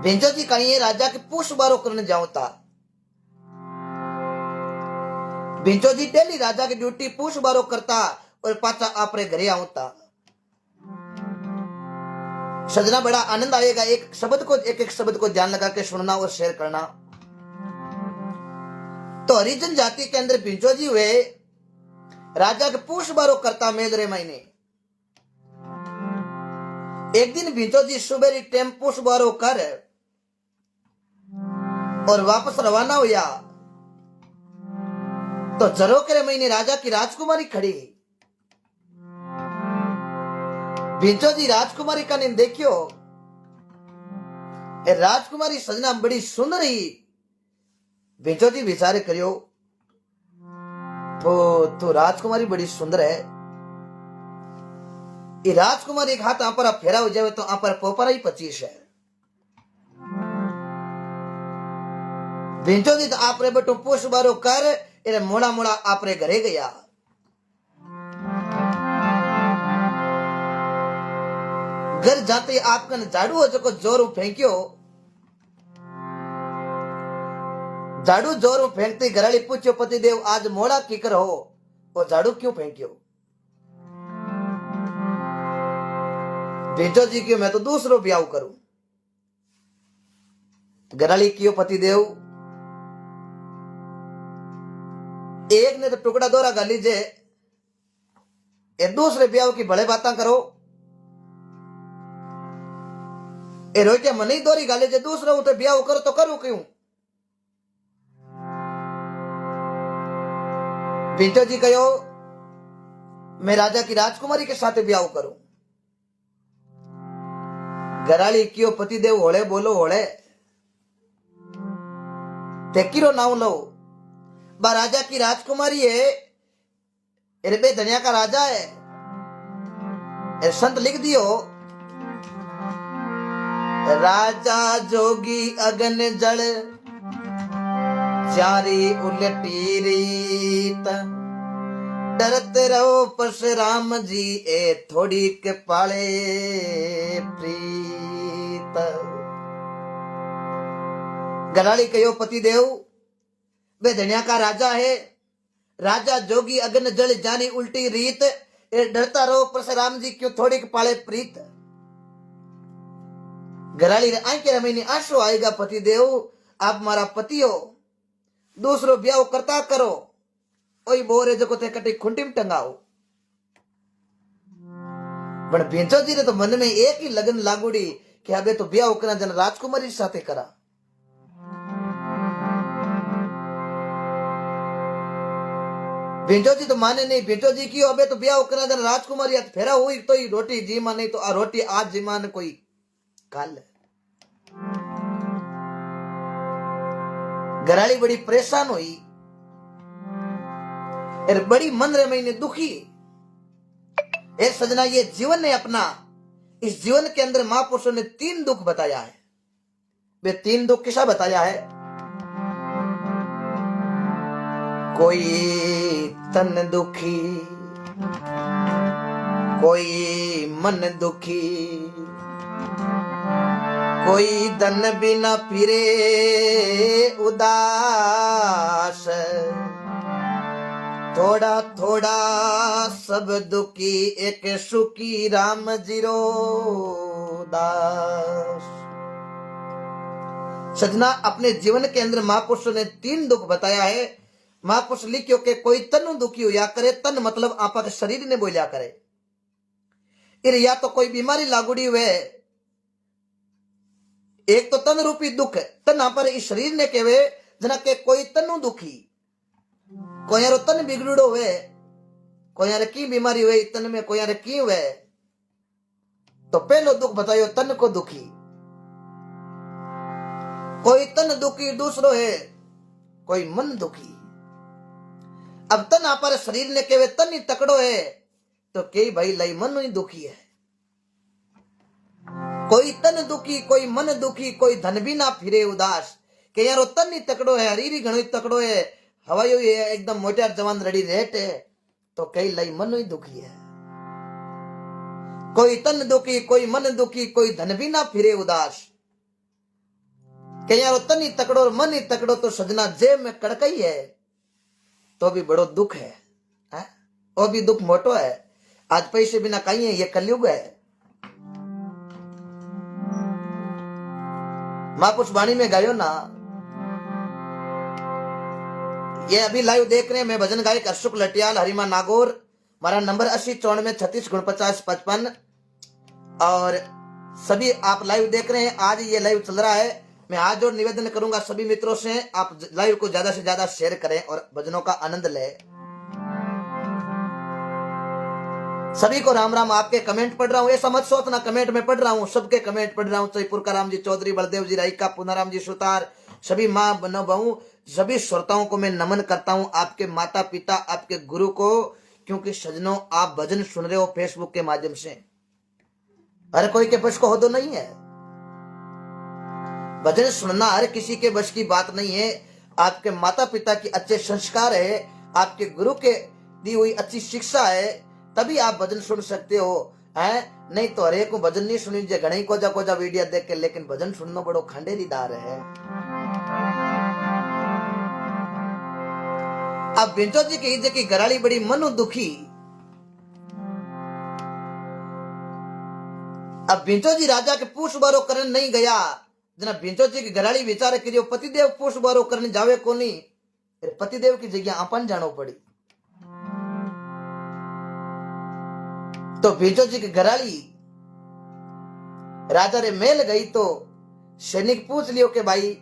भेंचो जी कहीं राजा के पुष बारो करने जाऊं था। भेंचो जी डेली राजा की ड्यूटी पुष बारो करता और पाचा आपरे घरे आऊं था। सजना बड़ा आनंद आएगा एक एक शब्द को ध्यान लगा के सुनना और शेयर करना। तो हरिजन जाति के अंदर भिंचो जी हुए राजा के पूछ बारो करता मेदरे महीने। एक दिन भिंचो जी सुबह टेम पूछ बारो कर और वापस रवाना हुआ तो जरोकरे महीने राजा की राजकुमारी खड़ी। भिंचो जी राजकुमारी का ने देखियो राजकुमारी सजना बड़ी सुंदर ही। भिंचो जी विचार करियो तो राजकुमारी बड़ी सुंदर है। ये राजकुमारी एक हाथ आप फेरा हो जाए तो आप पोपरा ही 25 है। भिंचो जी तो आप बेटो पुष बारो कर इरे मोड़ा मोड़ा आप घरे गया। घर जाते आप झाड़ू हो जो जोर फेंक्यो। झाड़ू जोर फेंकते घराली पूछो पतिदेव आज मोड़ा कीकर हो और झाड़ू क्यों फेंक्यो। भिंचो जी क्यों मैं तो दूसरो ब्याह करूं। घराली क्यों पतिदेव एक ने तो टुकड़ा दोरा गाली जे ए दूसरे ब्याह की बड़े बातें करो। ए रोके मन ही दोरी गाली जे दूसरा तो ब्याह करो तो करूं क्यों। भिंचो जी कहो मैं राजा की राजकुमारी के साथ ब्याह करूं। घराली क्यों पतिदेव होले बोलो होले तेकिरो नाव लो बा राजा की राजकुमारी है अरे बे दुनिया का राजा है। संत लिख दियो राजा जोगी अगन जल चारी उलटी रीत डरते रहो परशुराम जी ए थोड़ी के पाले प्रीत। गराली कहो पतिदेव वे दुनिया का राजा है। राजा जोगी अगन जल जानी उल्टी रीत ए डरता रहो परशुराम जी क्यों थोड़ी के पाले प्रीत। गराली ने आंखें रमीनी आंसू आएगा पतिदेव आप मारा पति हो दूसरो ब्याह करता करो ओई बोरे जो को ते कटी खुंटी में टंगाओ। पण भिंचो जी ने तो मन में एक ही लगन लागुड़ी कि अबे तो ब्याह करना जन राजकुमारी साथे करा। भिंचो जी तो माने नहीं। भिंचो जी की अबे तो ब्याह करना जन राजकुमारी हाथ फेरा हुई तो ही रोटी जीमा नहीं तो आ रोटी आज जीमा ने कोई कल। घराली बड़ी परेशान हुई और बड़ी मन रे महीने दुखी। ए सजना ये जीवन ने अपना इस जीवन के अंदर महापुरुषों ने 3 दुख बताया है। वे 3 दुख किसा बताया है। कोई तन दुखी कोई मन दुखी कोई धन बिना फिरे उदास थोड़ा थोड़ा सब दुखी एक सुखी राम जीरो दास। सजना अपने जीवन के अंदर महापुरुषों ने 3 दुख बताया है। महापुरुष लिखियो के कोई तनु दुखी हो या करे तन मतलब आपा के शरीर ने बोलिया करे इर या तो कोई बीमारी लागुड़ी हुए एक तो तन रूपी दुख तन पर इस शरीर ने केवे जना के कोई तनु दुखी कोई यारो तन बिगड़ो हुए कोई यार की बीमारी हुए तन में कोई यार की हुए। तो पहलो दुख बतायो तन को दुखी। कोई तन दुखी दूसरो है कोई मन दुखी। अब तन पर शरीर ने केवे तन ही तकड़ो है तो कई भाई लाई मन ही दुखी है। कोई तन दुखी कोई मन दुखी कोई धन भी ना फिरे उदास के यारो तन ही तकड़ो है हरीरी घणो तकड़ो है हवायो है एकदम मोटार जवान रड़ी रेट है तो कई लाई मन ही दुखी है। कोई तन दुखी कोई मन दुखी कोई धन भी ना फिरे उदास के यारो तन ही तकड़ो और मन ही तकड़ो तो सजना जेब में कड़कई है तो भी बड़ो दुख है, वो भी दुख मोटो है। आज पैसे बिना कहीं है, ये कलयुग है। महापुरुष वाणी में गायो ना, ये अभी लाइव देख रहे हैं, मैं भजन गायक अशोक लटियाल हरिमा नागौर। हमारा नंबर 8094364955। और सभी आप लाइव देख रहे हैं, आज ये लाइव चल रहा है। मैं आज और निवेदन करूंगा सभी मित्रों से, आप लाइव को ज्यादा से ज्यादा शेयर करें और भजनों का आनंद लें। सभी को राम राम। आपके कमेंट पढ़ रहा हूं, ऐसा मत सोचना कमेंट में पढ़ रहा हूं, सबके कमेंट पढ़ रहा हूं। जयपुर का राम जी चौधरी, बलदेव जी रायका, पुनाराम जी सुतार, सभी माँ बनो बहु, सभी श्रोताओं को मैं नमन करता हूं, आपके माता पिता, आपके गुरु को। क्योंकि सजनों आप भजन सुन रहे हो फेसबुक के माध्यम से, हर कोई के बस को हो तो नहीं है। भजन सुनना हर किसी के बस की बात नहीं है। आपके माता पिता की अच्छे संस्कार है, आपके गुरु के दी हुई अच्छी शिक्षा है, तभी आप भजन सुन सकते हो, हैं? नहीं तो हरेक को भजन नहीं सुनी जे घणे कोजा कोजा वीडियो देख के, लेकिन भजन सुनना बड़ो खंडेरीदार है। अब बिंचो जी की इज्जत की गराली बड़ी मनु दुखी। अब बिंचो जी राजा के पूछ बारो करने नहीं गया, जना बिंचो जी की गराली विचार करियो पतिदेव पूछ बारो करने जावे को नहीं, पतिदेव की जगह अपन जानो पड़ी। तो बिंचो जी की गराली राजा रे मेल गई तो सैनिक पूछ लियो के भाई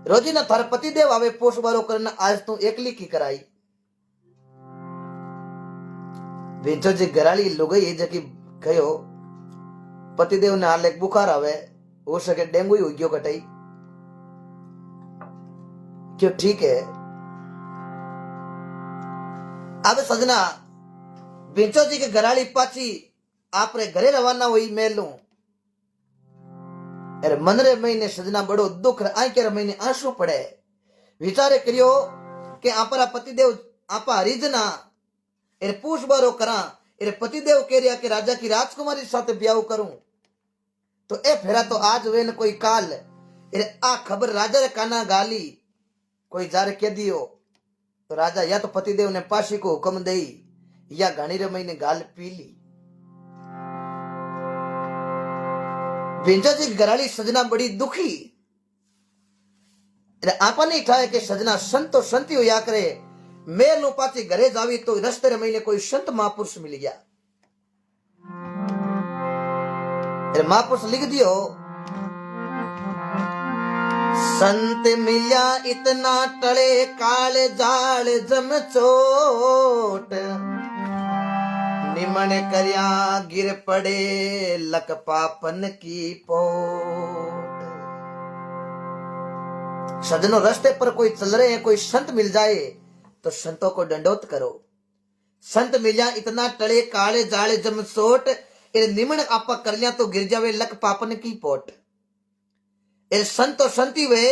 रोजी ना थार पतिदेव आवे पोष बारो करना, आज तू एकली की कराई। बिंचो जी गराली लुगई जकी कहो पतिदेव ने हाल एक बुखार आवे, हो सके डेंगू ही हो गयो कटाई, क्यों ठीक है। अब सजना बिंचो जी के गराली पाची आपरे घरे रवाना हुई मेलू। अरे मन रे महीने सजना बड़ो दुख आंके रे महीने आंसू पड़े। विचारे करियो कि आपरा पतिदेव आपा हरिजना एरे पूछ बारो करा, एरे पतिदेव कह रिया कि राजा की राजकुमारी साथ ब्याह करूं, तो ए फेरा तो आज वे न कोई काल एरे आ खबर राजा रे काना गाली कोई जार कह दियो, तो राजा या तो पतिदेव ने पाशी को हुक्म दई या घणी रे महीने गाल पी ली। बिंचो जी गराली सजना बड़ी दुखी। आपा नहीं था कि सजना संतो संती हो या करे, मेल नु पाची घरे जावी तो रस्ते रे महीने कोई संत महापुरुष मिल गया। महापुरुष लिख दियो संत मिल्या इतना टले काल जाल जम चोट, निमन करिया गिर पड़े लक पापन की पोट। सजनों रास्ते पर कोई चल रहे हैं, कोई संत मिल जाए तो संतों को दंडोत करो। संत मिल्या इतना टले काले जाले जम चोट, निमन आपा कर लिया तो गिर जावे लक पापन की पोट। संत संती वे,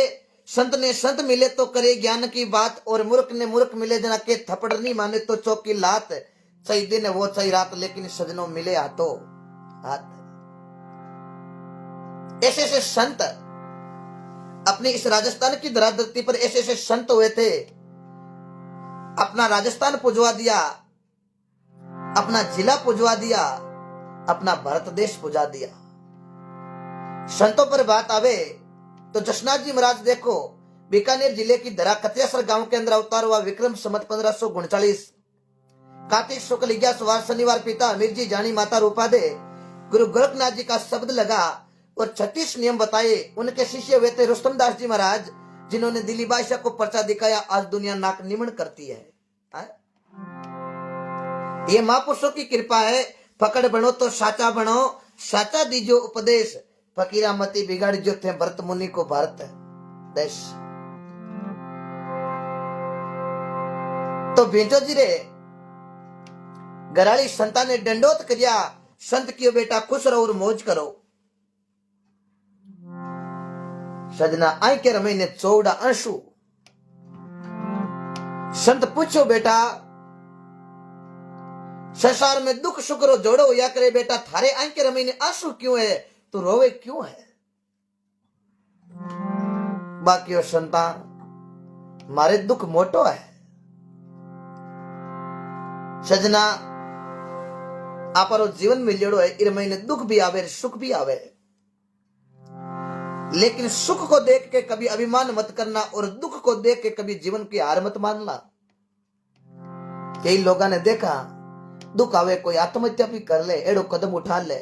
संत ने संत मिले तो करे ज्ञान की बात, और मूर्ख ने मूर्ख मिले जना के थप्पड़ नहीं माने तो चौकी लात। सही दिन है वो सही रात, लेकिन सजनों मिले हाथों हाथ। ऐसे ऐसे संत अपनी इस राजस्थान की धराधरती पर ऐसे ऐसे संत हुए थे, अपना राजस्थान पुजवा दिया, अपना जिला पुजवा दिया, अपना भारत देश पुजा दिया। संतों पर बात आवे तो जसनाथ जी महाराज देखो, बीकानेर जिले की धरा कतियासर गांव के अंदर अवतार हुआ। विक्रम संवत 1539 कार्तिक शुक्ल 11 शनिवार, पिता अमीर जी जानी माता रूपादे। गुरु गोरखनाथ जी का शब्द लगा और 36 नियम बताए। उनके शिष्य हुए थे रुस्तम दास जी महाराज, जिन्होंने दिल्ली बादशाह को पर्चा दिखाया। आज दुनिया नाक निमन करती है। ये महापुरुषों की कृपा है। पकड़ बनो तो साचा बनो, साचा दीजो उपदेश, फकीरा मती बिगाड़ जो थे भरत मुनि को भारत देश। तो भेजो जी रे गराली संता ने दंडोत करिया, संत कियो बेटा खुश रहो और मौज करो। सजना आई के रमे ने चौड़ा आंसू। संत पूछो बेटा संसार में दुख सुख रो जोड़ो या करे बेटा, थारे आई के रमे ने आंसू क्यों है, तो रोवे क्यों है। बाकी ओ संता मारे दुख मोटो है। सजना आपरो जीवन में लेड़ो है, इन महीने दुख भी आवे सुख भी आवे, लेकिन सुख को देख के कभी अभिमान मत करना और दुख को देख के कभी जीवन की हार मत मानना। कई लोगों ने देखा दुख आवे कोई आत्महत्या भी कर ले, एड़ो कदम उठा ले।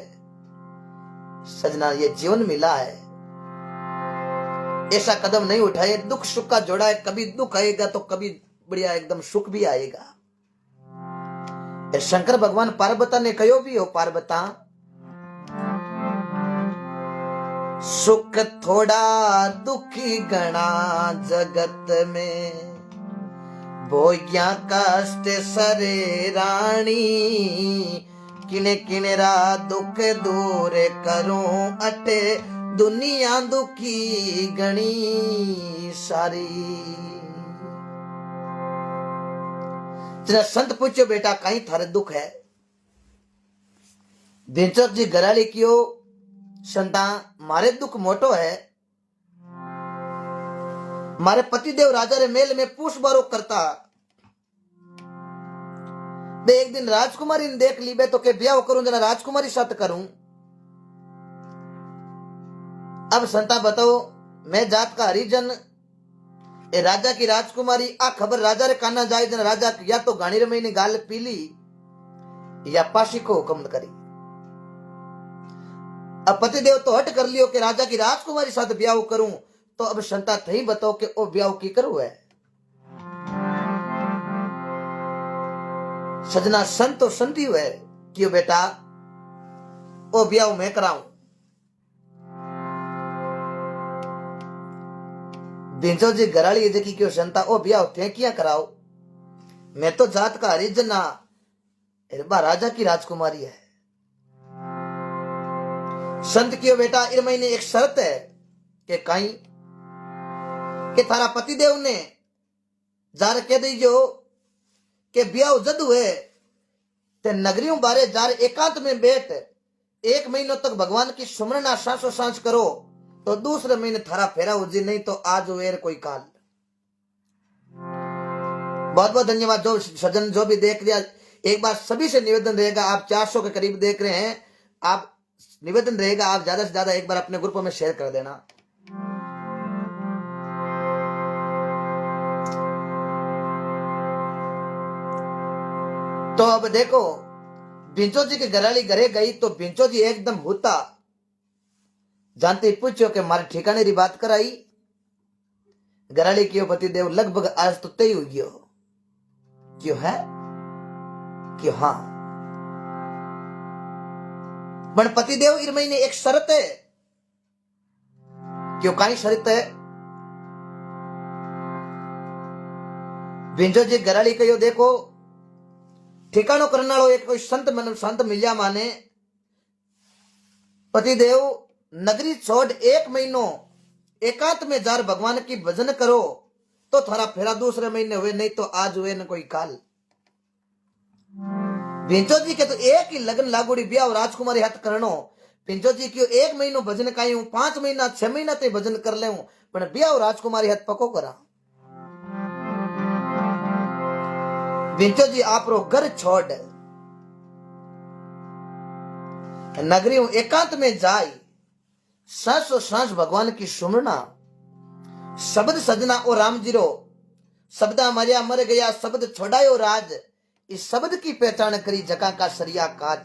सजना ये जीवन मिला है, ऐसा कदम नहीं उठाए। दुख सुख का जोड़ा है, कभी दुख आएगा तो कभी बढ़िया एकदम सुख भी आएगा। शंकर भगवान पार्वता ने कहो भी हो, पार्वता सुख थोड़ा दुखी गणा जगत में, भोग्या कष्ट सरे रानी, किने किनेरा दुख दूर करूं अटे, दुनिया दुखी गणी सारी। जरा संत पूछो बेटा कहीं थारे दुख है? बेंचक जी गराली कियो, संता मारे दुख मोटो है। मारे पतिदेव राजा रे मेल में पूछ बारो करता, बे एक दिन राजकुमारी ने देख ली बे तो के ब्याह करूं, जना राजकुमारी साथ करूं। अब संता बताओ, मैं जात का हरिजन, ए राजा की राजकुमारी, आ खबर राजा रे काना जाए, जना राजा या तो गाणी रमई ने गाल पी ली या पाशी को हुक्म करी। अब पतिदेव तो हट कर लियो कि राजा की राजकुमारी साथ ब्याह करूं, तो अब संता थई बताओ कि ओ ब्याह की करू है। सजना संत तो संती हुए क्यों बेटा ओ ब्याह मैं कराऊं। बिंचो जी गराली जी क्यों संता ओ ब्याह थे क्या कराओ, मैं तो जात का हरिजन ना, राजा की राजकुमारी है। संत क्यों बेटा इस महीने एक शर्त है कि कहीं कि थारा पतिदेव ने जार कह दीजो कि ब्याह जद हुए ते नगरियों बारे जार एकांत में बैठ 1 महीनों तक भगवान की सुमरना सांसों सांस करो, तो दूसरे महीने थारा फेरा उजी, नहीं तो आज वेर कोई काल। बहुत बहुत धन्यवाद जो सज्जन जो भी देख लिया। एक बार सभी से निवेदन रहेगा, आप 400 के करीब देख रहे हैं, आप निवेदन रहेगा आप ज्यादा से ज्यादा एक बार अपने ग्रुपों में शेयर कर देना। तो अब देखो बिंचो जी के घराली घरे गई तो बिंचो जी एकदम होता जानते पूछो कि मारे ठिकाने री बात कराई। घराली क्यों पतिदेव लगभग आज तो तय हो गयो, क्यों है क्यों हाँ। पण पतिदेव इस महीने एक शर्त है, क्यों काई शर्त है। बिंचो जी घराली कहो देखो ठिकानो करने वालों एक कोई संत मिलिया माने, पतिदेव नगरी छोड़ 1 महीनो एकांत में जार भगवान की भजन करो, तो थारा फेरा दूसरे महीने हुए, नहीं तो आज हुए न कोई काल। पिंचो जी के तो एक ही लगन लागोड़ी ब्याह और राजकुमारी हाथ करनो। पिंचो जी क्यों 1 महीनो भजन काई हूं, 5 महीना 6 महीना ते भजन कर ले हूं, पर ब्याह और राजकुमारी हाथ पको करा। पिंचो जी आप रो घर छोड़ नगरी एकांत में जाई, सांसों सांस भगवान की सुमरना, शब्द सजना ओ राम जीरो, शब्दा मरिया मर गया शब्द छोड़ायो राज, इस शब्द की पहचान करी जका का सरिया काज।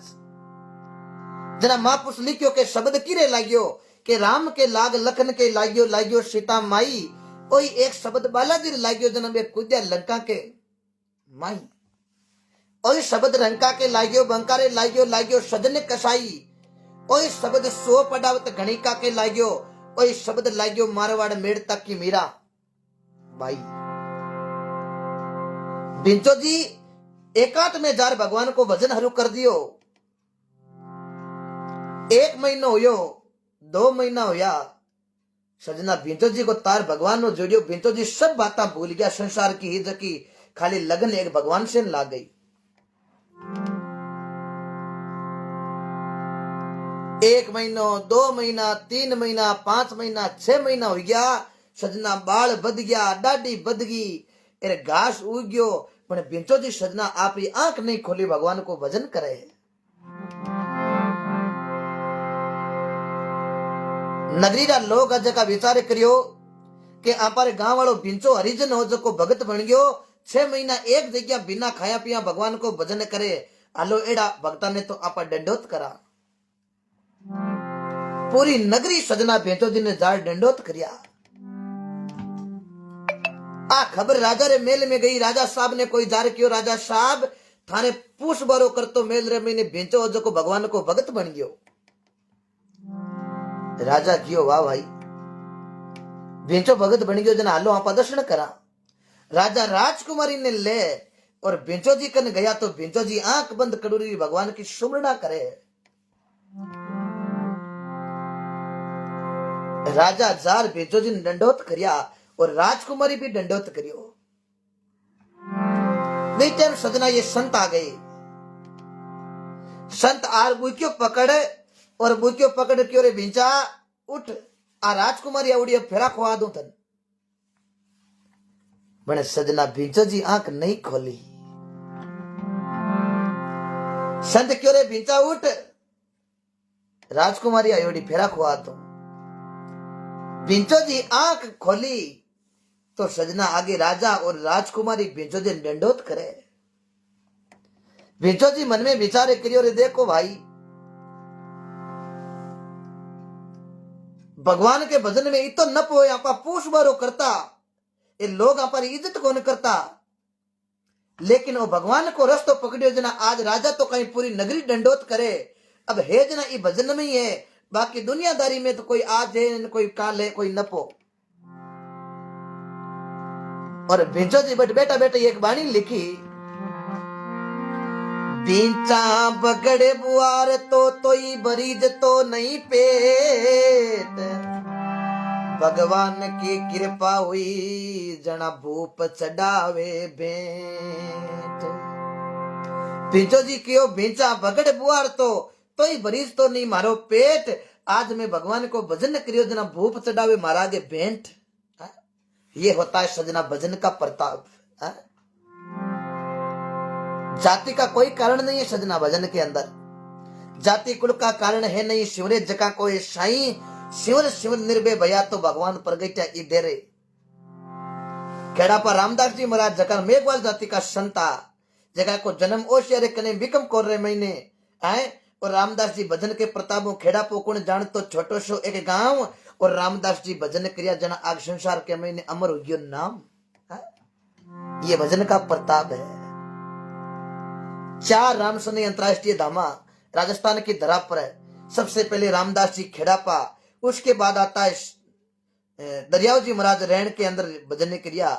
जना महापुरुष लिखियो के शब्द किरे लागियो के राम के लाग लखन के लागियो, लागियो सीता माई, कोई एक शब्द बालाजी लागियो जना में कूद्या लंका के माई, ओई शब्द रंका के लागियो बंकारे लागियो, लागियो सजन कसाई, ओई शब्द सो पडावत गणिका के लागियो, ओई शब्द लागियो मारवाड़ मेड़ तक की मीरा भाई। बिंचो जी एकांत में जार भगवान को भजन हरू कर दियो, 1 महीनो होयो 2 महीना होया, सजना बिंचो जी को तार भगवान नो जोड़ियो। बिंचो जी सब बातें भूल गया संसार की हिज की, खाली लगन एक भगवान से ला गई। 1 महीनो 2 महीना 3 महीना 5 महीना 6 महीना हो गया, सजना बाल बद गया, डाडी बद गई, अरे घास उग गयो, पण बिंचो जी सजना आपरी आंख नहीं खोली भगवान को भजन करे। नगरी रा लोग आज का विचार करियो कि आपारे गांव वालों बिंचो हरिजन हो जो को भगत बन गयो, 6 महीना एक जगह बिना खाया पिया भगवान को भजन करे। आलो एड़ा भक्ता ने तो आपा दंडोत करा, पूरी नगरी सजना भेंचो जी ने जार दंडोत करिया। आ खबर राजा रे मेल में गई, राजा साहब ने कोई जार कियो, राजा साहब थाने पूछ बारो करतो मेल रे महीने भेंचो हो जो को भगवान को भगत बन गयो। राजा कियो वाह भाई भेंचो भगत बन गयो, जना हालो आपा दर्शन करा। राजा राजकुमारी ने ले और भेंचो जी कन गया तो भेंचो जी आंख बंद करूरी भगवान की सुमरना करे। राजा जार भेंचो जी ने दंडोत करिया और राजकुमारी भी दंडोत करियो। टाइम सजना ये संत आ गए, संत आर बुक्यो पकड़ और बुक्यो पकड़ क्यों रे भिंचा उठ, आ राजकुमारी आवड़ी फेरा खुआ दूं तन। बने सजना भिंचो जी आंख नहीं खोली, संत क्यों रे भिंचा उठ, राजकुमारी आवड़ी फेरा खुआ दूं। भिंचो जी आंख खोली तो सजना आगे राजा और राजकुमारी भिंचो जी दंडोत करे। भिंचो जी मन में विचारे करियो रे देखो भाई भगवान के भजन में इतो नप हो आपा पूछ बारो करता, ये लोग हमारी इज्जत कौन करता, लेकिन वो भगवान को रस्तो पकड़ियो जना आज राजा तो कहीं पूरी नगरी दंडोत करे। अब है जना ये भजन में ही है, बाकी दुनियादारी में तो कोई आज है कोई काल है कोई नपो। और भिंचो जी बेटा बेटा एक बाणी लिखी, भिंचा बगड़े बुआर तो बरीज तो नहीं पेट, भगवान की कृपा हुई जना भूप चढ़ावे भेंट। भिंचो जी क्यों भिंचा बगड़ बुआर तो ही बरीज तो नहीं मारो पेट, आज मैं भगवान को भजन करियो जना भूप चढ़ावे मारा गे भेंट। ये होता है सजना भजन का प्रताप। जाति का कोई कारण नहीं है सजना भजन के अंदर, जाति कुल का कारण है नहीं, शिवरे जका कोई साई शिवर शिवर निर्भय भया तो भगवान प्रगट्या ई डेरे। खेड़ा पर रामदास जी महाराज जका मेघवाल जाति का संता, जगह को जन्म ओशियारे कने बिकम कोर रे महीने आए, और रामदास जी भजन के प्रताप खेड़ा पोकुण जान तो छोटो सो एक गांव, और रामदास जी भजन क्रिया जना आग संसार के महीने अमर हो गयो नाम। ये भजन का प्रताप है। 4 रामसनी अंतरराष्ट्रीय धामा राजस्थान की धरा पर है। सबसे पहले रामदास जी खेड़ापा, उसके बाद आता है दरियाव जी महाराज रैन के अंदर भजन क्रिया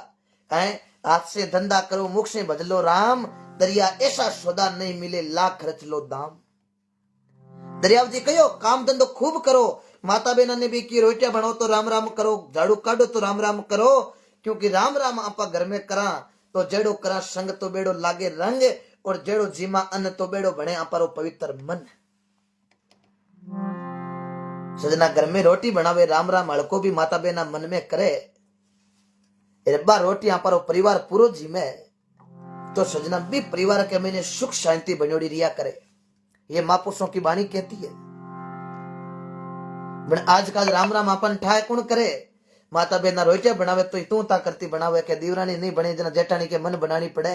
है। हाथ से धंधा करो मुख से भज लो राम, दरिया ऐसा सौदा नहीं मिले लाख खर्च लो दाम। दरियाव जी कहो काम धंधो खूब करो, माता बहना ने भी की रोटियां बनाओ तो राम राम करो, झाड़ू काटो तो राम राम करो, क्योंकि राम राम आपा घर में करा तो जेड़ो करा संग तो बेड़ो लागे रंग, और जेड़ो जीमा अन्न तो बेड़ो बने आपारो पवित्र मन। सजना घर में रोटी बनावे राम राम हड़को भी माता बहना मन में करे, रब्बा रोटी आपारो परिवार पूरो जीमे तो सजना भी परिवार के महीने सुख शांति बनोड़ी रिया करे। ये महापुरुषों की वाणी कहती है। आजकल राम राम अपन ठाए कौन करे, माता बहना रोटियां बनावे तो तू ता करती बनावे के दीवरानी नहीं बने जना जेठानी के मन बनानी पड़े,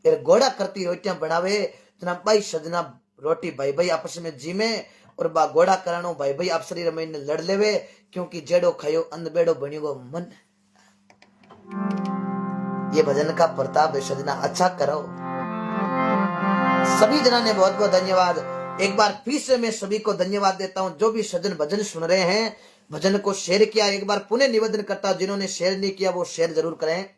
यार गोड़ा करती रोटियां बनावे जना भाई सजना रोटी भाई भाई आपस में जीमे, और बा गोड़ा करानो भाई भाई आप शरीर में लड़ लेवे, क्योंकि जेड़ो खायो अन्न बेड़ो बनियो मन। ये भजन का प्रताप है सजना, अच्छा करो। सभी जना ने बहुत बहुत धन्यवाद। एक बार फिर से मैं सभी को धन्यवाद देता हूं जो भी सज्जन भजन सुन रहे हैं, भजन को शेयर किया। एक बार पुनः निवेदन करता हूं जिन्होंने शेयर नहीं किया वो शेयर जरूर करें,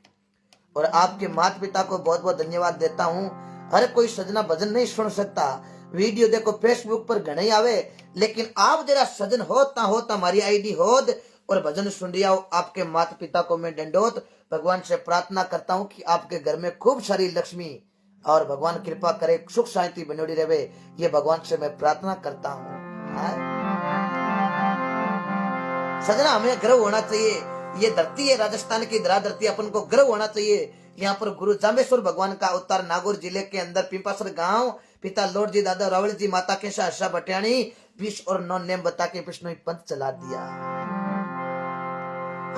और आपके माता पिता को बहुत बहुत धन्यवाद देता हूं। हर कोई सजना भजन नहीं सुन सकता, वीडियो देखो फेसबुक पर घने आवे, लेकिन आप जरा सजन होता हमारी आईडी होद और भजन सुन रिया हो, आपके माता पिता को मैं दंडोत भगवान से प्रार्थना करता हूं कि आपके घर में खूब सारी लक्ष्मी और भगवान कृपा करे, सुख शांति बनोड़ी रहे, ये भगवान से मैं प्रार्थना करता हूं। सजना हमें गर्व होना चाहिए। ये धरती है राजस्थान की धरा धरती, अपन को गर्व होना चाहिए। यहाँ पर गुरु जाम्बेश्वर भगवान का अवतार नागौर जिले के अंदर पिंपासर गांव, पिता लॉर्ड जी, दादा रावल जी, माता केशा हर्षा भटियाणी, विष और नॉन नेम बता के विष्णु पंथ चला दिया।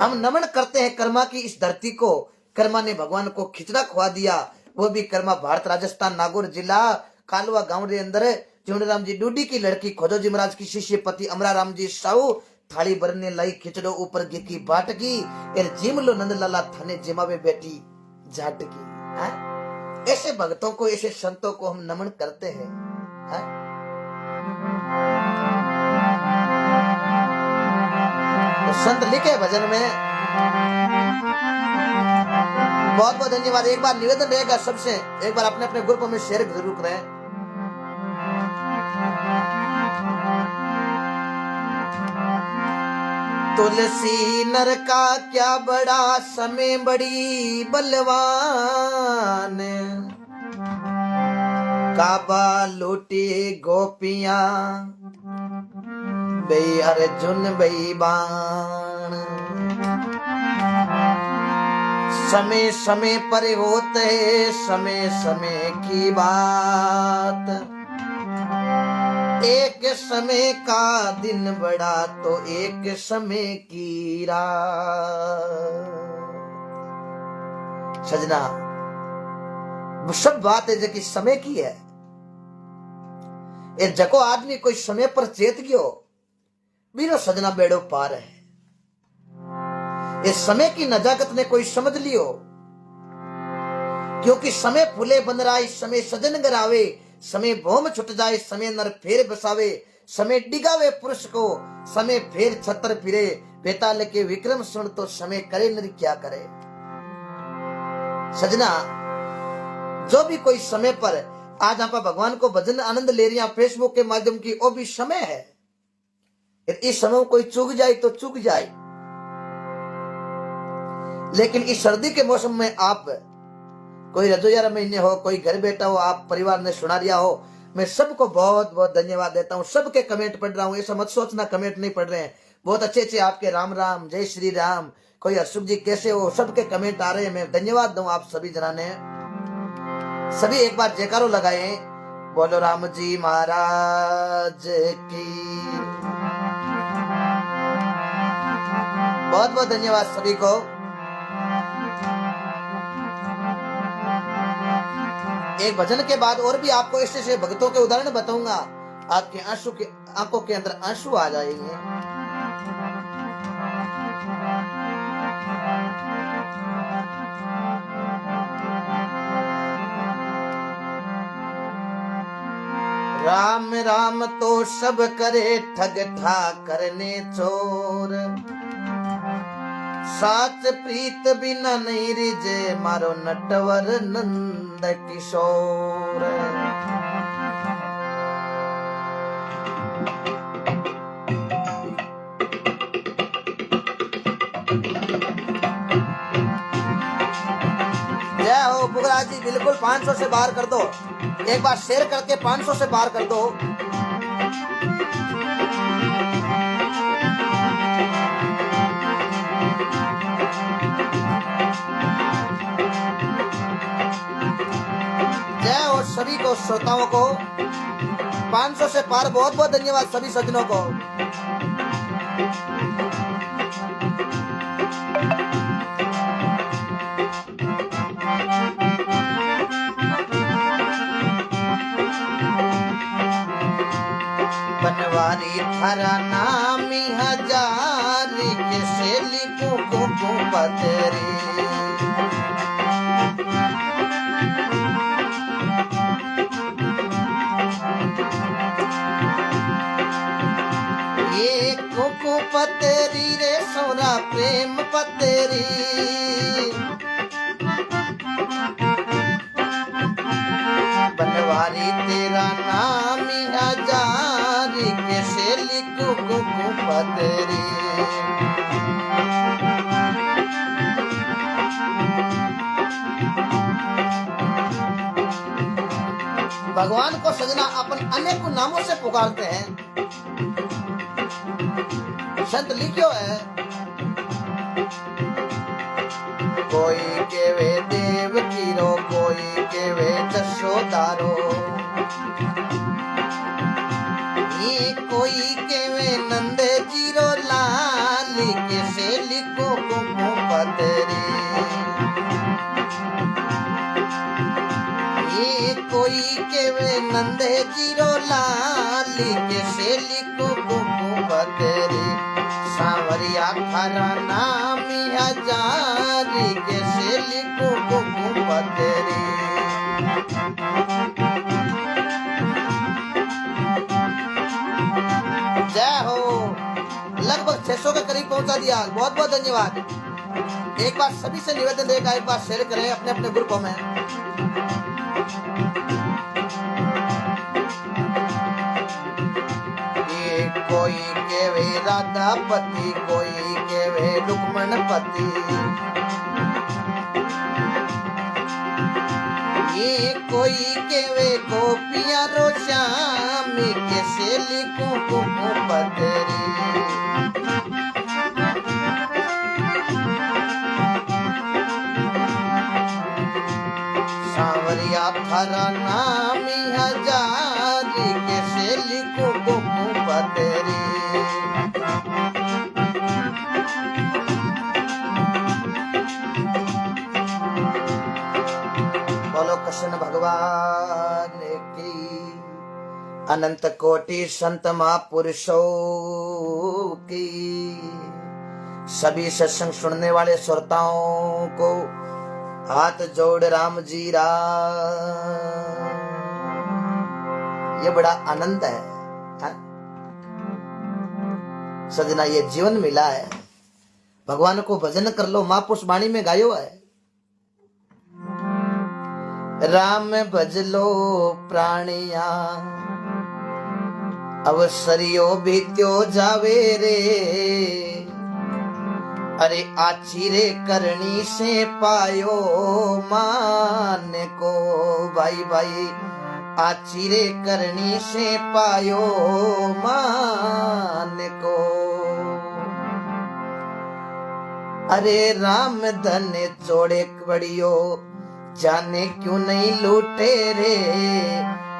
हम नमन करते हैं कर्मा की इस धरती को। कर्मा ने भगवान को खिचड़ा खुआ दिया, वो भी कर्मा भारत राजस्थान नागौर जिला कालवा गांव के अंदर जीवनराम जी डूडी की लड़की खोजो जी महाराज की शिष्य पति अमराराम जी साहू थाली भरने लाई खिचड़ो ऊपर गी की बाट की एर जिमलो नंदलाला थाने जिमावे बेटी जाट की। ऐसे भक्तों को, ऐसे संतों को हम नमन करते हैं। तो संत लिखे भजन में, बहुत बहुत धन्यवाद। एक बार निवेदन रहेगा सबसे, एक बार अपने अपने ग्रुप में शेयर जरूर करें। तुलसी नर का क्या बड़ा समय बड़ी बलवान, काबा लूटी गोपियां बई अर्जुन बई बाण। समय समय पर होते समय समय की बात, एक समय का दिन बड़ा तो एक समय की रात। सजना सब बात है जो कि समय की है। ये जको आदमी कोई समय पर चेत गयो बीरो सजना बेड़ो पार है। ये समय की नजाकत ने कोई समझ लियो, क्योंकि समय फूले बन रहा, समय सजन गरावे, समय भौम छुट जाए, समय नर फेर बसावे, समय डिगावे पुरुष को, समय फेर छतर फिरे, बेताल के विक्रम सुन तो समय करे नर क्या करे। सजना जो भी कोई समय पर आज आप भगवान को भजन आनंद ले रही हैं फेसबुक के माध्यम की, वो भी समय है। इस समय कोई चूक जाए तो चूक जाए, लेकिन इस सर्दी के मौसम में आप कोई रजोयार महीने हो, कोई घर बैठा हो, आप परिवार ने सुना दिया हो, मैं सबको बहुत बहुत धन्यवाद देता हूँ। सबके कमेंट पढ़ रहा हूँ, ऐसा मत सोचना कमेंट नहीं पढ़ रहे हैं। बहुत अच्छे अच्छे आपके राम राम, जय श्री राम, कोई हर्षुख जी कैसे हो, सबके कमेंट आ रहे हैं। मैं धन्यवाद दूं आप सभी जना ने। सभी एक बार जयकारो लगाए, बोलो राम जी महाराज की। बहुत बहुत धन्यवाद सभी को। एक भजन के बाद और भी आपको ऐसे ऐसे भक्तों के उदाहरण बताऊंगा, आपके आंसू के आंखों के अंदर आंसू आ जाएंगे। राम राम तो सब करे ठग ठाकर ने चोर, साच प्रीत बिना नहीं रिजे मारो नटवर नंद किशोर। जय हो बुगरा जी, बिल्कुल 500 से बाहर कर दो, एक बार शेयर करके 500 से बाहर कर दो। जय हो सभी को, श्रोताओं को 500 से पार, बहुत बहुत धन्यवाद सभी सज्जनों को। बनवारी थारा नामी हजारी कैसे लिखूं को पतरी, ये कुकु पतरी रे सोना प्रेम पतरी, बनवारी तेरा नाम हजारी कैसे लिखूं कुकु पतरी। भगवान को सजना अपन अनेक नामों से पुकारते हैं, संत लिखियो है, कोई केवे देव कीरो, कोई केवे जशोदारो, ये कोई केवे नंद जीरो लाल, कैसे लिखो कुमो पतरी, ये कोई केवे नंद जीरो लाल, कैसे लिखो कुमो पतरी, सांवरिया खरा नाम हजार, कैसे लिखो कुमो पतरी। जय हो। लगभग 600 के करीब पहुंचा दिया, बहुत बहुत धन्यवाद। एक बार सभी से निवेदन रहेगा, एक बार शेयर करें अपने अपने ग्रुपों में। कोई केवे राधापति, कोई केवे रुक्मणपति, ये कोई केवे गोपिया रो श्याम, कैसे लिखूं कुमो पतरी, सांवरिया थारा नाम हजार, कैसे लिखूं कुमो पतरी। बोलो कृष्ण भगवान की। अनंत कोटि संत महापुरुषों की, सभी सत्संग सुनने वाले श्रोताओं को हाथ जोड़ राम जी ये बड़ा आनंद है, हा? सजना ये जीवन मिला है, भगवान को भजन कर लो। महापुरुष वाणी में गायो है, राम भज लो प्राणिया, अवसरियो बीत्यो जावे रे, अरे आचिरे करनी से पायो मान को, भाई भाई आचिरे करनी से पायो मान को, अरे राम धन चोड़े बड़ियो, जाने क्यों नहीं लूटे रे,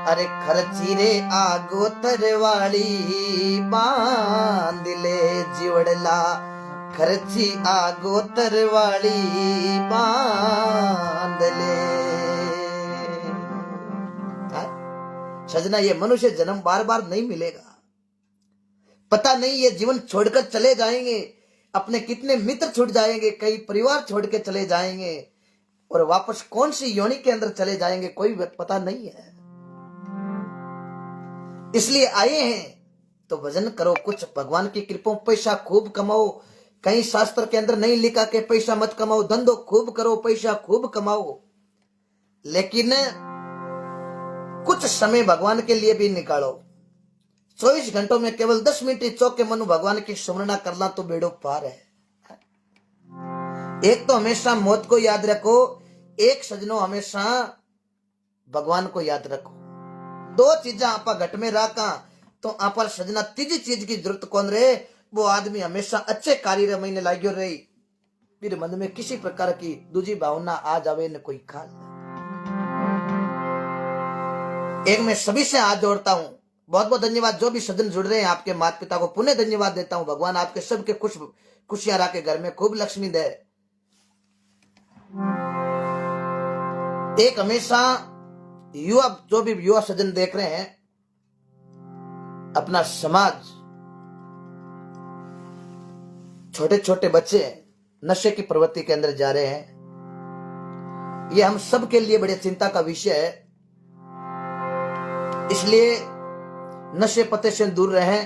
अरे खर्ची रे आगो तरवाड़ी, बांध ले जीवड़ला, खर्ची आगो तरवाड़ी, बांध ले। सजना ये मनुष्य जन्म बार बार नहीं मिलेगा, पता नहीं ये जीवन छोड़कर चले जाएंगे, अपने कितने मित्र छूट जाएंगे, कई परिवार छोड़ के चले जाएंगे, और वापस कौन सी योनि के अंदर चले जाएंगे कोई पता नहीं है। इसलिए आए हैं तो भजन करो, कुछ भगवान की कृपा, पैसा खूब कमाओ, कहीं शास्त्र के अंदर नहीं लिखा के पैसा मत कमाओ, धंधो खूब करो, पैसा खूब कमाओ, लेकिन कुछ समय भगवान के लिए भी निकालो। 24 घंटों में केवल 10 मिनट चौके मनु भगवान की स्मरणा करना तो बेड़ो पार है। एक तो हमेशा मौत को याद रखो, एक सजनो हमेशा भगवान को याद रखो। दो चीजा आपा घट में राखा तो आपा सजना तीजी चीज की जरूरत कौन रहे, वो आदमी हमेशा अच्छे कार्य में लाग्यो रही, फिर मन में किसी प्रकार की दूजी भावना आ जावे न कोई खाल। एक मैं सभी से हाथ जोड़ता हूं, बहुत बहुत धन्यवाद जो भी सज्जन जुड़ रहे हैं, आपके माता पिता को पुनः धन्यवाद देता हूं। भगवान आपके सबके खुशियां रखे, घर में खूब लक्ष्मी दे। एक हमेशा युवा, जो भी युवा सज्जन देख रहे हैं, अपना समाज, छोटे छोटे बच्चे नशे की प्रवृत्ति के अंदर जा रहे हैं, ये हम सब के लिए बड़ी चिंता का विषय है। इसलिए नशे पते से दूर रहें।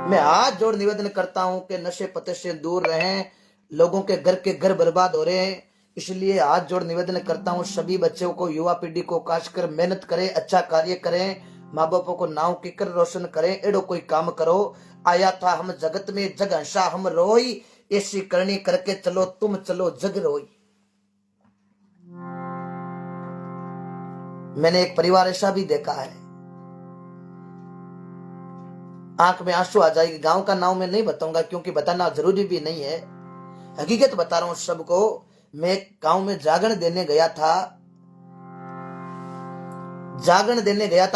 मैं हाथ जोड़ निवेदन करता हूं कि नशे पते से दूर रहें, लोगों के घर बर्बाद हो रहे हैं। इसलिए हाथ जोड़ निवेदन करता हूं सभी बच्चों को, युवा पीढ़ी को, खासकर मेहनत करें, अच्छा कार्य करें, माँ बापों को नाव किकर रोशन करें, एडो कोई काम करो। आया था हम जगत में जग हंसा हम रोई, ऐसी करनी करके चलो तुम चलो जग रोई। मैंने एक परिवार ऐसा भी देखा है, आंख में आंसू आ जाएगी। गांव का नाम मैं नहीं बताऊंगा क्योंकि बताना जरूरी भी नहीं है, हकीकत बता रहा हूं सबको। मैं गांव में जागरण देने गया था,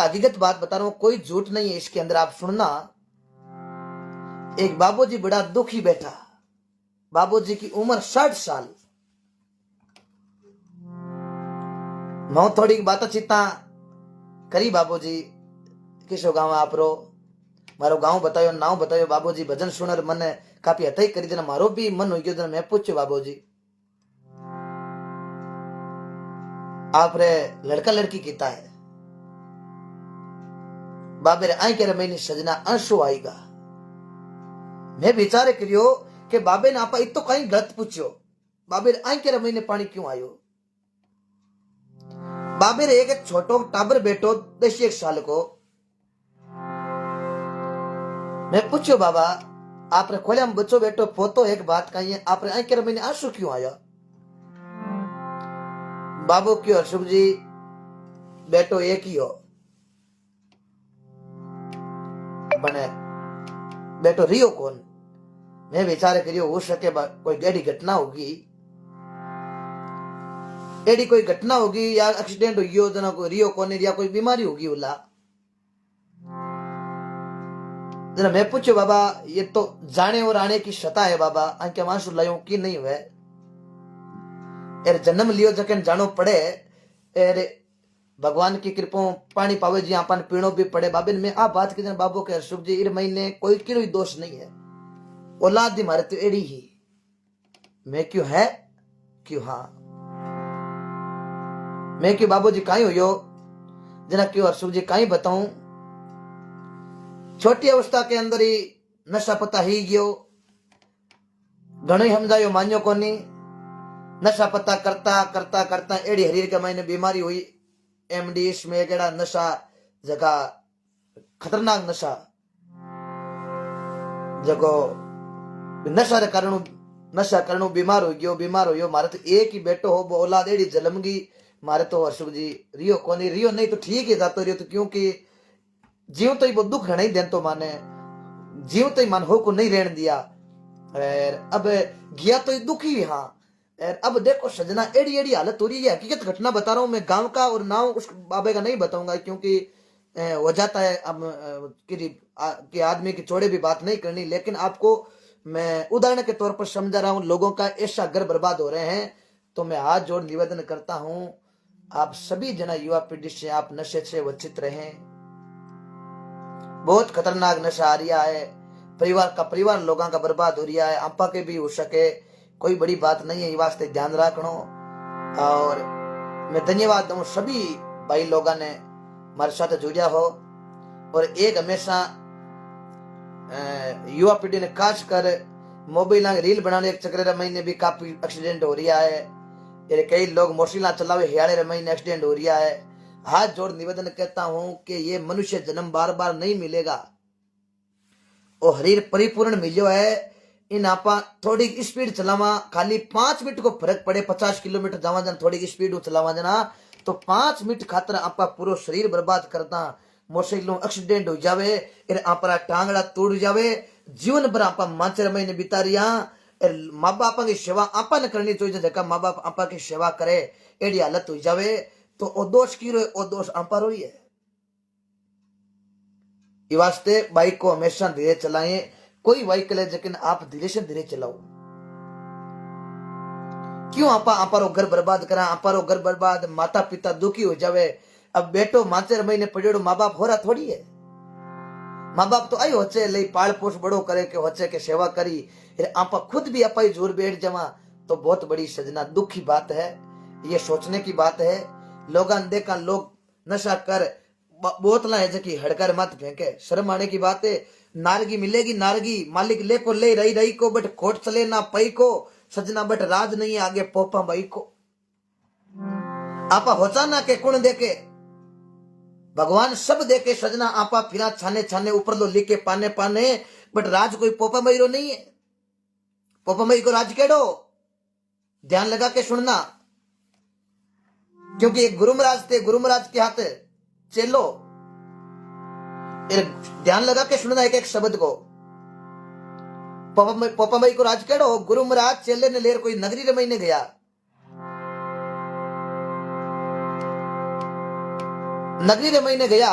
हकीकत बात बता रहा हूं, कोई झूठ नहीं है इसके अंदर, आप सुनना। एक बाबूजी बड़ा दुखी बैठा, बाबूजी की उम्र 60 साल। मैं थोड़ी बात चिता करी, बाबूजी किसो गांव आप रो, मारो गांव बतायो, नाव बतायो। बाबूजी भजन सुनर मने काफी हथई करी देना, मारो भी मन हो गयो। मैं पूछो बाबूजी आप रे लड़का लड़की किता है? बाबे रे आई के महीने सजना आंसू आएगा। मैं विचार करियो कि बाबे ने आपा इतो कहीं गलत पूछो, बाबे रे आई के महीने पानी क्यों आयो? बाबे रे एक छोटो टाबर बेटो 10 साल को। मैं पूछो बाबा आप रे खोले बच्चो बेटो पोतो एक बात कही है, आप रे आई के महीने आंसू क्यों आया? बाबू क्यों अशोक जी बेटो एक ही हो बने, बेटो रियो कौन? मैं विचार करियो हो सके कोई गहरी घटना होगी, एडी कोई घटना होगी या एक्सीडेंट हो गयो जना कोई रियो कौन या कोई बीमारी होगी उला। जना मैं पूछो बाबा ये तो जाने और आने की सता है बाबा, आंके मांसू लायो की नहीं हुए? जन्म लियो जकन जानो पड़े, अरे भगवान की कृपा पानी पावे जी अपन पीणो भी पड़े। बाबे में आ बात की बाबू के अशोक जी इर महीने कोई की दोष नहीं है, औलाद दी मारे तो एड़ी ही। मैं क्यों है क्यों हाँ मैं क्यों बाबू जी कहीं हो जना क्यों अशोक जी कहीं बताऊं। छोटी अवस्था के अंदर ही नशा पता ही गयो, घणो ही समझायो मान्यो कोनी। नशा पता करता करता करता एड़ी हरीर के महीने बीमारी हुई, एमडी इसमें केड़ा नशा जगह खतरनाक नशा जगो नशा रे कारण बीमार हो गयो। मारे तो एक ही बेटो हो, वो औलाद एड़ी जलम गई। मारे तो अशोक जी रियो कोनी, रियो नहीं तो ठीक है जातो रियो, तो क्योंकि जीव तो ही वो दुख नहीं देन तो माने जीव तो ही मन हो को नहीं रहने दिया। अब गया तो दुखी हाँ। अब देखो सजना एड़ी एड़ी हालत हो रही है, हकीकत घटना बता रहा हूं मैं। गांव का और नाम उस बाबे का नहीं बताऊंगा क्योंकि हो जाता है अब कि आदमी की चौड़े भी बात नहीं करनी, लेकिन आपको मैं उदाहरण के तौर पर समझा रहा हूं। लोगों का ऐसा घर बर्बाद हो रहे हैं, तो मैं हाथ जोड़ निवेदन करता हूं आप सभी जना युवा पीढ़ी से आप नशे से वंचित रहें। बहुत खतरनाक नशा आ रहा है, परिवार लोगों का बर्बाद हो रहा है। आपा के भी हो सके कोई बड़ी बात नहीं है, ये वास्ते ध्यान रखना। और मैं धन्यवाद दूं सभी भाई लोगों ने हमारे साथ जुड़ा हो। और एक हमेशा युवा पीढ़ी ने खास कर मोबाइल रील बनाने के चक्कर महीने भी काफी एक्सीडेंट हो रहा है। कई लोग मोटरसाइकिल चलावे हियाड़े महीने एक्सीडेंट हो रहा है। हाथ जोड़ निवेदन कहता हूं कि ये मनुष्य जन्म बार बार नहीं मिलेगा, और हरीर परिपूर्ण मिलो है। इन आपा थोड़ी स्पीड चलावा, खाली 5 मिनट को फर्क पड़े, 50 किलोमीटर जावा जाना थोड़ी स्पीड चलावा जाना, तो 5 मिनट खातर आपा पूरा शरीर बर्बाद करता। मोटरसाइकिल एक्सीडेंट हो जावे, आपरा टांगड़ा तोड़ जावे, जीवन भर आपा माचर महीने बिता रिया। माँ बाप की सेवा आपा ने करनी चाहिए, जगह माँ बाप आपा की सेवा करे एडी हालत हो जावे तो ओ दोष की रोए, ओ दोष आपा रोई है। इस वास्ते बाइक को हमेशा धीरे चलाएं। कोई व्हीकल है लेकिन आप धीरे से धीरे चलाओ। क्यों आपा रो घर बर्बाद करा, आपा रो घर बर्बाद, माता पिता दुखी हो जावे। अब बेटो माचर महीने पड़ेड़ो माँ बाप हो रहा थोड़ी है। माँ बाप तो आई होचे ले पाल पोष बड़ो करे के होचे के सेवा करी, आपा खुद भी आपा ही जोर बैठ जावा तो बहुत बड़ी सजना दुखी बात है। ये सोचने की बात है। लोगों ने देखा लोग नशा कर बोतला है जकी हड़कर मत फेंके, शर्म आने की बात है। नारगी मिलेगी, नारगी मालिक ले को ले रही को, बट खोट चले ना पई को सजना, बट राज नहीं आगे पोपा भाई को। आपा होचा ना के कुण देके भगवान सब देके सजना, आपा फिरा छाने छाने ऊपर लो लिखे पाने पाने, बट राज कोई पोपा मई रो नहीं है। पोपा मई को राज केड़ो ध्यान लगा के सुनना, क्योंकि एक गुरु महाराज थे, गुरु महाराज के हाथ चेलो ध्यान लगा के सुनना एक एक शब्द को। पोपा भाई को राज केड़ो गुरु महाराज चेले ने लेर कोई नगरी रमईने गया। नगरी रमईने गया,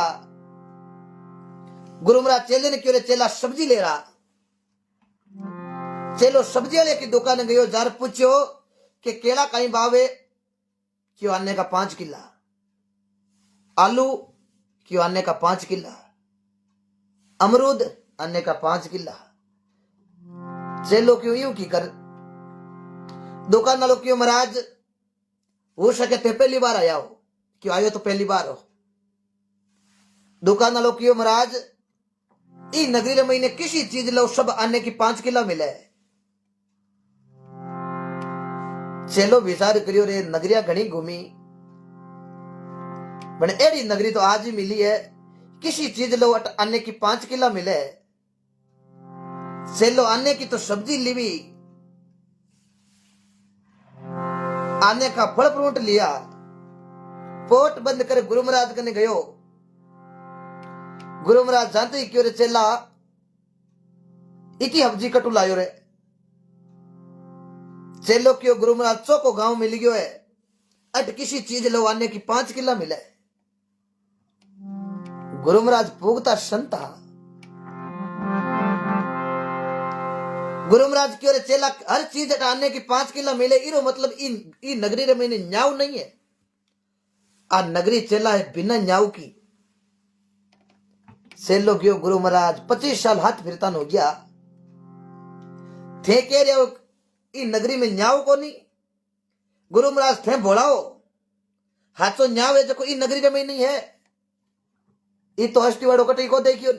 गुरु महाराज चेले ने क्यों चेला सब्जी ले रहा। चेलो सब्जी वाले की दुकान गयो, जार पूछो कि केला कहीं भावे, क्यों आने का 5 किला, आलू क्यों आने का 5 किला, अमरूद आने का 5 किला। चेलो क्यों यूं की कर, दुकान वालों क्यों महाराज हो सके थे पहली बार आया हो, क्यों आयो तो पहली बार हो। दुकान वालों क्यों महाराज ई नगरी महीने किसी चीज लो सब आने की 5 किला मिले। चेलो विचार करियो रे नगरिया घनी घूमी बने एड़ी नगरी तो आज ही मिली है, किसी चीज लो आने की 5 किला मिले। चेलो आने की तो सब्जी लीवी, आने का फल फ्रूट लिया, पोट बंद कर गुरु महाराज कने गयो। गुरु महाराज जानते ही क्यों रे चेला इकी हब्जी कटू लायो रे। चेलो क्यों गुरु महाराज चौको गांव मिल गयो है, अट किसी चीज लो आने की 5 किला मिले। गुरु महाराज पूगता संता, गुरु महाराज क्यों रे चेला हर चीज आने की 5 किला मिले, इरो मतलब इन नगरी रे मैंने न्याव नहीं है। आ नगरी चेला है बिना न्याव की। चेलो क्यों गुरु महाराज 25 साल हाथ फिरता हो गया थे कह रहे हो इन नगरी में न्याव को नहीं। गुरु महाराज थे बोलाओ हाथों न्याव है जो इन नगरी में नहीं है। ये तो हस्ती वाड़ो कटी को देखियो।